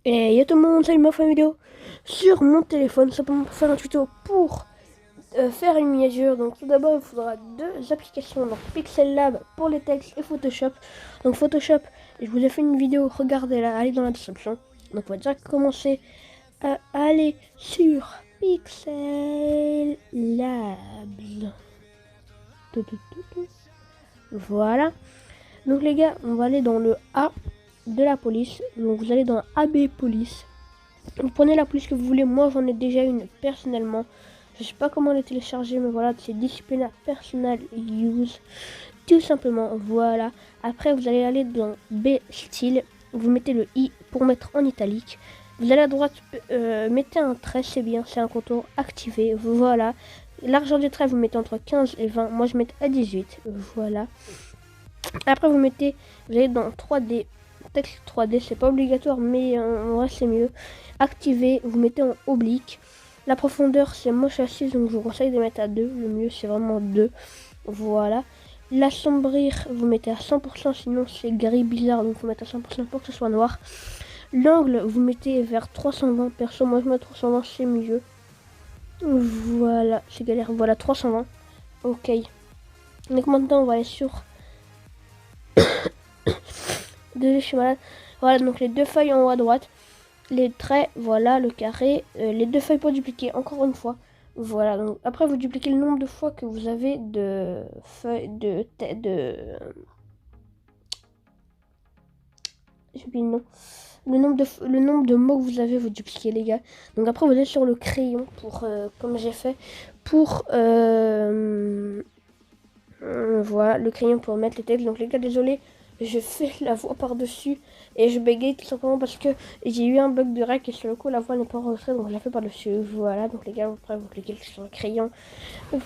Et yo tout le monde, salut, moi fait une vidéo sur mon téléphone, simplement pour faire un tuto pour faire une miniature. Donc tout d'abord il faudra deux applications, donc Pixel Lab pour les textes et Photoshop. Donc Photoshop, je vous ai fait une vidéo, regardez-la, allez dans la description. Donc on va déjà commencer à aller sur Pixel Labs. Voilà. Donc les gars, on va aller dans le A de la police. Donc vous allez dans AB police. Vous prenez la police que vous voulez. Moi j'en ai déjà une personnellement. Je sais pas comment la télécharger, mais voilà, c'est disciplinaire personal use. Tout simplement, voilà. Après vous allez aller dans B style. Vous mettez le I pour mettre en italique. Vous allez à droite, mettez un trait, c'est bien, c'est un contour activé. Voilà. L'argent des traits, vous mettez entre 15 et 20. Moi je mets à 18. Voilà. Après vous allez dans 3D, texte 3D, c'est pas obligatoire mais en vrai c'est mieux. Activer, vous mettez en oblique. La profondeur c'est moche à 6, donc je vous conseille de mettre à 2, le mieux c'est vraiment 2. Voilà. L'assombrir, vous mettez à 100%, sinon c'est gris bizarre, donc vous mettez à 100% pour que ce soit noir. L'angle, vous mettez vers 320, perso moi je mets 320, c'est mieux. Voilà, c'est galère, voilà 320. Ok. Donc maintenant on va aller sur Désolé, je suis malade. Voilà, donc les deux feuilles en haut à droite. Les traits, voilà, le carré. Les deux feuilles pour dupliquer, encore une fois. Voilà, donc après vous dupliquez le nombre de fois que vous avez de feuilles, j'ai oublié le nom. Le nombre de mots que vous avez, vous dupliquez les gars. Donc après vous allez sur le crayon pour, comme j'ai fait, pour, voilà, le crayon pour mettre les textes. Donc les gars, désolé, je fais la voix par-dessus et je bégaye tout simplement parce que j'ai eu un bug de rec et sur le coup la voix n'est pas enregistrée, donc je la fais par-dessus. Voilà, donc les gars, après vous cliquez sur le crayon.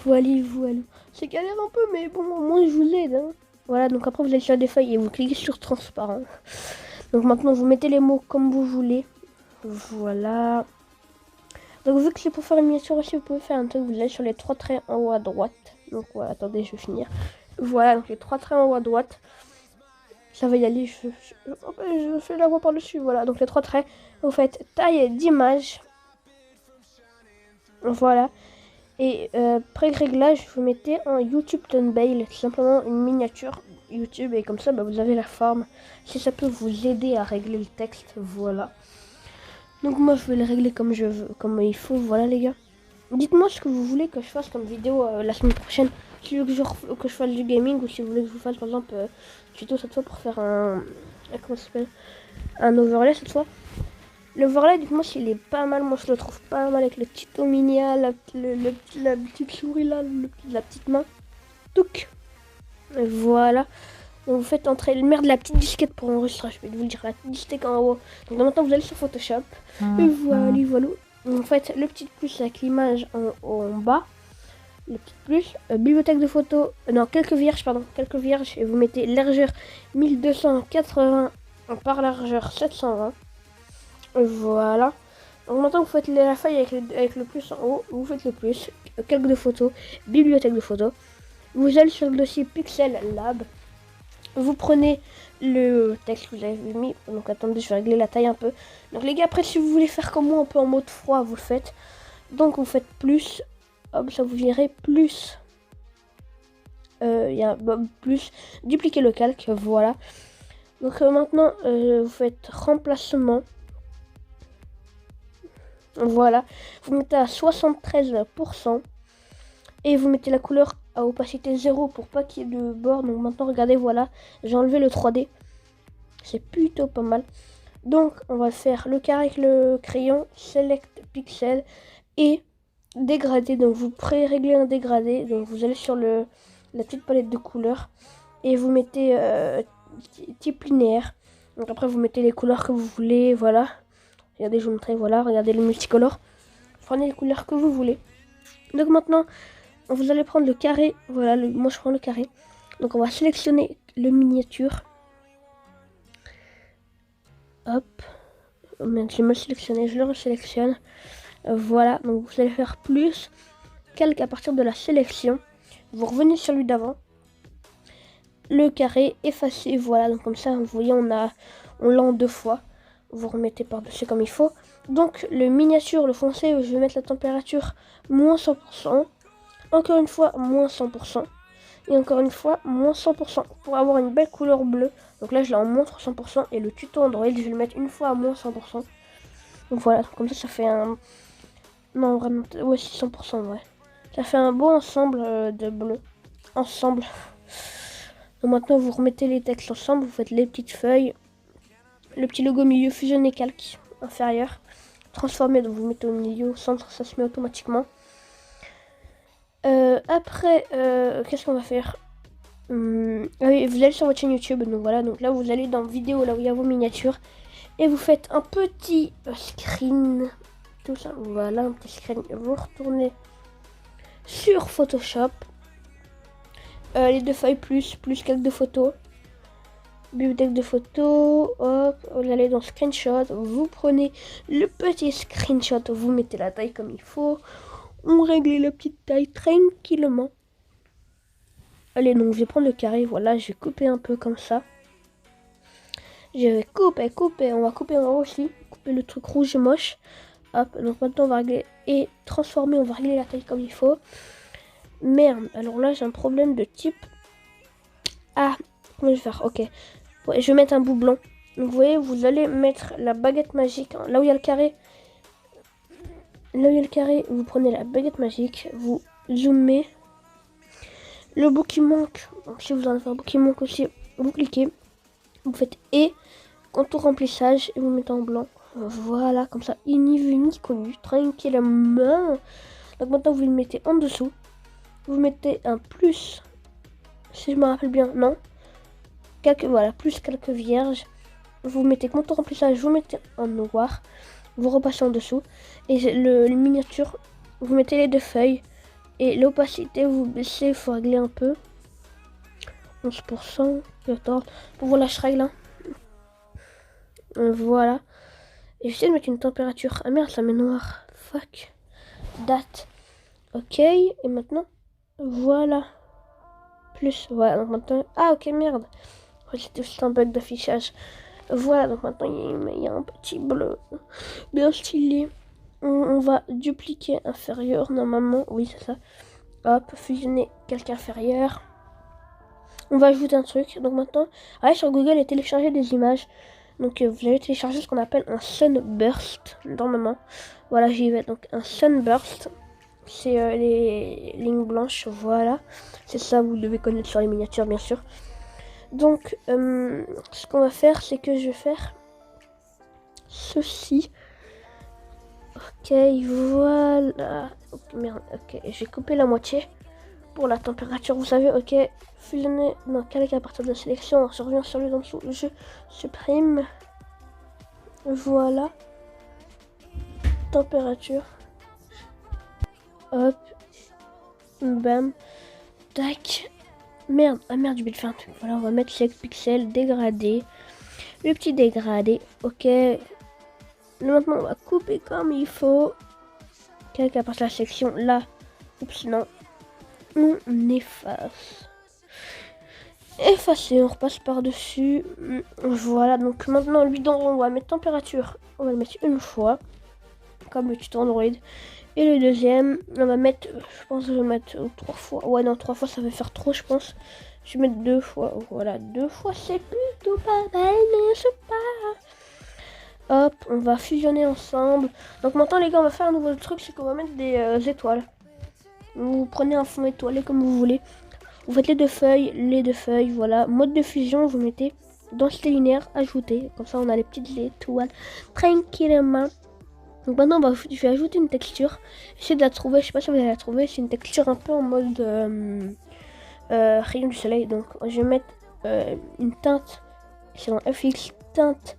Voilà, voilà. C'est galère un peu, mais bon, au moins je vous aide. Hein. Voilà, donc après vous allez sur des feuilles et vous cliquez sur transparent. Donc maintenant vous mettez les mots comme vous voulez. Voilà. Donc vu que c'est pour faire une miniature aussi, vous pouvez faire un truc, vous allez sur les trois traits en haut à droite. Donc voilà, attendez, je vais finir. Voilà, donc les trois traits en haut à droite. Ça va y aller, je fais la voix par-dessus, voilà. Donc les trois traits, vous faites taille d'image. Voilà. Et pré-réglage, vous mettez un YouTube Thumbnail, tout simplement une miniature YouTube. Et comme ça, bah, vous avez la forme. Si ça peut vous aider à régler le texte, voilà. Donc moi, je vais le régler comme je veux, comme il faut, voilà les gars. Dites-moi ce que vous voulez que je fasse comme vidéo la semaine prochaine. Si vous voulez que je fasse du gaming ou si vous voulez que je vous fasse par exemple tuto cette fois pour faire un... comment ça s'appelle, un overlay cette fois. L'overlay, dites-moi s'il est pas mal. Moi je le trouve pas mal avec le petit Ominia, la petite souris là, la petite main. Touc. Voilà. Donc vous faites entrer le merde de la petite disquette pour enregistrer. Je vais vous le dire, la petite disquette en haut. Donc maintenant vous allez sur Photoshop. Et voilà, voilà. Vous faites le petit plus avec l'image en bas. Le petit plus. Bibliothèque de photos. Non, quelques vierges. Et vous mettez largeur 1280 par largeur 720. Voilà. Donc maintenant vous faites la feuille avec le plus en haut. Vous faites le plus. Quelques de photos. Bibliothèque de photos. Vous allez sur le dossier Pixel Lab. Vous prenez le texte que vous avez mis. Donc attendez, je vais régler la taille un peu. Donc les gars, après si vous voulez faire comme moi un peu en mode froid, vous le faites. Donc vous faites plus. Hop, ça vous viendrait plus. Plus. Dupliquer le calque, voilà. Donc maintenant, vous faites remplacement. Voilà. Vous mettez à 73%. Et vous mettez la couleur à opacité 0 pour pas qu'il y ait de bord. Donc maintenant, regardez, voilà. J'ai enlevé le 3D. C'est plutôt pas mal. Donc, on va faire le carré avec le crayon. Select pixel. Et dégradé. Donc, vous pré-réglez un dégradé. Donc, vous allez sur la petite palette de couleurs. Et vous mettez type linéaire. Donc, après, vous mettez les couleurs que vous voulez. Voilà. Regardez, je vous montrer. Voilà. Regardez le multicolore. Prenez les couleurs que vous voulez. Donc, maintenant... vous allez prendre le carré, voilà, moi je prends le carré. Donc on va sélectionner le miniature. Hop, j'ai mal sélectionné, je le resélectionne. Voilà, donc vous allez faire plus, calque à partir de la sélection. Vous revenez sur celui d'avant. Le carré, effacer, voilà, donc comme ça, vous voyez, on l'a en deux fois. Vous remettez par-dessus comme il faut. Donc le miniature, le foncé, je vais mettre la température moins 100%. Encore une fois, moins 100%. Et encore une fois, moins 100% pour avoir une belle couleur bleue. Donc là, je l'ai en moins 300%. Et le tuto Android, je vais le mettre une fois à moins 100%. Donc voilà, comme ça fait un... Non, vraiment, ouais, 600%, ouais. Ça fait un beau ensemble de bleu. Ensemble. Donc maintenant, vous remettez les textes ensemble, vous faites les petites feuilles. Le petit logo milieu fusionné calque inférieur. Transformé, donc vous mettez au milieu, au centre, ça se met automatiquement. Après, qu'est-ce qu'on va faire? Ah oui, vous allez sur votre chaîne YouTube, donc voilà, donc là vous allez dans vidéo, là où il y a vos miniatures, et vous faites un petit screen, tout ça, voilà, un petit screen, vous retournez sur Photoshop, les deux feuilles plus quelques de photos, bibliothèque de photos, hop, vous allez dans screenshot, vous prenez le petit screenshot, vous mettez la taille comme il faut, on règle la petite taille tranquillement. Allez, donc je vais prendre le carré, voilà, je vais couper un peu comme ça. Je vais couper, on va couper en haut aussi, couper le truc rouge et moche. Hop, donc maintenant on va régler et transformer, on va régler la taille comme il faut. Merde, alors là j'ai un problème de type. Ah, comment je vais faire? Ok, ouais, je vais mettre un bout blanc. Donc vous voyez, vous allez mettre la baguette magique, hein, là où il y a le carré. Là où il y a le carré, vous prenez la baguette magique, vous zoomez. Le bout qui manque, donc si vous en avez un bout qui manque aussi, vous cliquez, vous faites et contour remplissage et vous mettez en blanc. Voilà, comme ça, ni vu ni connu, tranquillement. Donc maintenant vous le mettez en dessous, vous mettez un plus, si je me rappelle bien, non, voilà, plus quelques vierges. Vous mettez contour remplissage, vous mettez en noir, vous repassez en dessous et le miniature, vous mettez les deux feuilles. Et l'opacité, vous baissez, il faut régler un peu. 11%, 14%. Voilà, je règle. Hein. Voilà. Et j'essaie de mettre une température. Ah merde, ça met noir. Fuck. Date. Ok. Et maintenant, voilà. Plus. Voilà, donc maintenant. Ah, ok, merde. C'était juste un bug d'affichage. Voilà, donc maintenant, il y a un petit bleu. Bien stylé. On va dupliquer inférieur, normalement. Oui, c'est ça. Hop, fusionner calque inférieur. On va ajouter un truc. Donc maintenant, allez sur Google et télécharger des images. Donc vous allez télécharger ce qu'on appelle un sunburst. Normalement. Voilà, j'y vais. Donc un sunburst. C'est les lignes blanches. Voilà. C'est ça, vous devez connaître sur les miniatures, bien sûr. Donc, ce qu'on va faire, c'est que je vais faire ceci. Ok, voilà. Ok, merde. Ok, j'ai coupé la moitié. Pour la température, vous savez, ok, fusionner dans calque à partir de la sélection, je reviens sur lui en dessous, je supprime, voilà, température, hop, bam, tac, merde, ah merde, j'ai oublié de faire un truc, voilà, on va mettre select pixel, dégradé, le petit dégradé, ok, maintenant on va couper comme il faut, calque à partir de la sélection, là, oups, non, on efface. Effacer, on repasse par-dessus. Voilà, donc maintenant lui d'en haut, on va mettre température. On va le mettre une fois, comme le tuto Android. Et le deuxième, on va mettre, je pense que je vais mettre 3 fois. Ouais, non, 3 fois ça va faire trop, je pense. Je vais mettre 2 fois. Voilà, 2 fois c'est plutôt pas mal, mais je sais pas. Hop, on va fusionner ensemble. Donc maintenant les gars, on va faire un nouveau truc, c'est qu'on va mettre des étoiles. Vous prenez un fond étoilé comme vous voulez. Vous faites les deux feuilles, voilà. Mode de fusion, vous mettez densité linéaire, ajouter. Comme ça, on a les petites étoiles tranquillement. Donc maintenant, je vais ajouter une texture. J'essaie de la trouver, je sais pas si vous allez la trouver. C'est une texture un peu en mode rayon du soleil. Donc je vais mettre une teinte. C'est dans FX, teinte.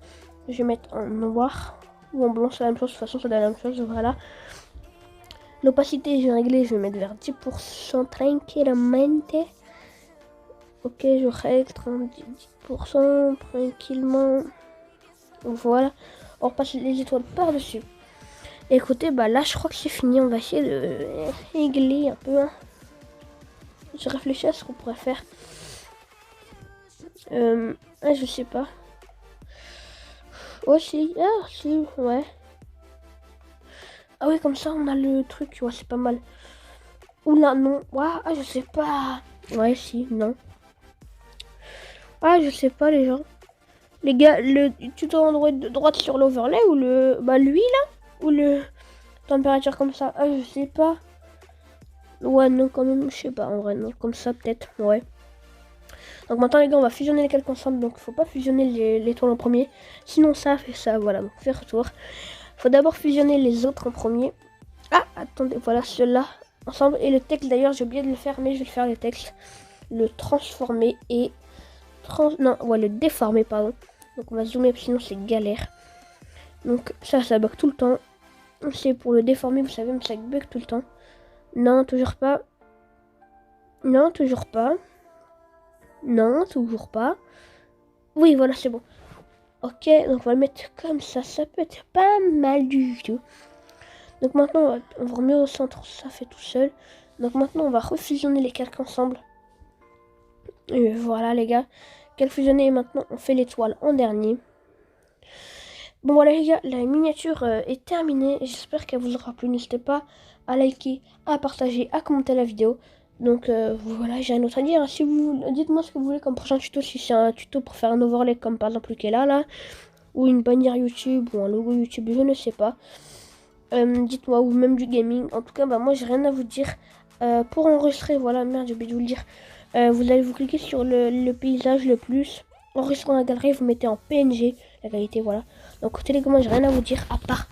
Je vais mettre en noir ou en blanc, c'est la même chose. De toute façon, c'est la même chose, voilà. L'opacité, je vais régler, je vais mettre vers 10% tranquillement. Ok, je règle 10% tranquillement. Voilà. On repasse les étoiles par-dessus. Écoutez, bah là, je crois que c'est fini. On va essayer de régler un peu. Hein. Je réfléchis à ce qu'on pourrait faire. Je sais pas. Aussi, ah si, ouais. Ah oui, comme ça on a le truc, ouais, c'est pas mal. Oula, non, ouah, ah, je sais pas. Ouais, si, non. Ah, je sais pas, les gens. Les gars, le tuto Android de droite sur l'overlay ou le... Bah, lui, là. Ou le température comme ça. Ah, je sais pas. Ouais, non, quand même, je sais pas, en vrai, non. Comme ça, peut-être, ouais. Donc maintenant, les gars, on va fusionner les calques ensemble. Donc, faut pas fusionner les toiles en premier. Sinon, ça fait ça, voilà. Donc, fait retour. Faut d'abord fusionner les autres en premier. Ah, attendez, voilà, ceux-là ensemble. Et le texte, d'ailleurs, j'ai oublié de le faire, mais je vais le faire, le texte. Le transformer et... Non, ouais, le déformer, pardon. Donc, on va zoomer, sinon, c'est galère. Donc, ça bug tout le temps. C'est pour le déformer, vous savez, mais ça bug tout le temps. Non, toujours pas. Non, toujours pas. Non, toujours pas. Oui, voilà, c'est bon. Ok, donc on va le mettre comme ça. Ça peut être pas mal du tout. Donc maintenant, on va remettre au centre. Ça fait tout seul. Donc maintenant, on va refusionner les calques ensemble. Et voilà, les gars. Calque fusionné. Et maintenant, on fait l'étoile en dernier. Bon, voilà, les gars. La miniature est terminée. J'espère qu'elle vous aura plu. N'hésitez pas à liker, à partager, à commenter la vidéo. Donc voilà, j'ai rien d'autre à dire. Si vous dites-moi ce que vous voulez comme prochain tuto, si c'est un tuto pour faire un overlay comme par exemple lequel là, ou une bannière YouTube ou un logo YouTube, je ne sais pas. Dites-moi, ou même du gaming. En tout cas, bah moi j'ai rien à vous dire. Pour enregistrer, voilà, merde, j'ai oublié de vous le dire. Vous allez vous cliquer sur le paysage le plus. Enregistrer dans la galerie, vous mettez en PNG, la qualité, voilà. Donc télécommande, j'ai rien à vous dire à part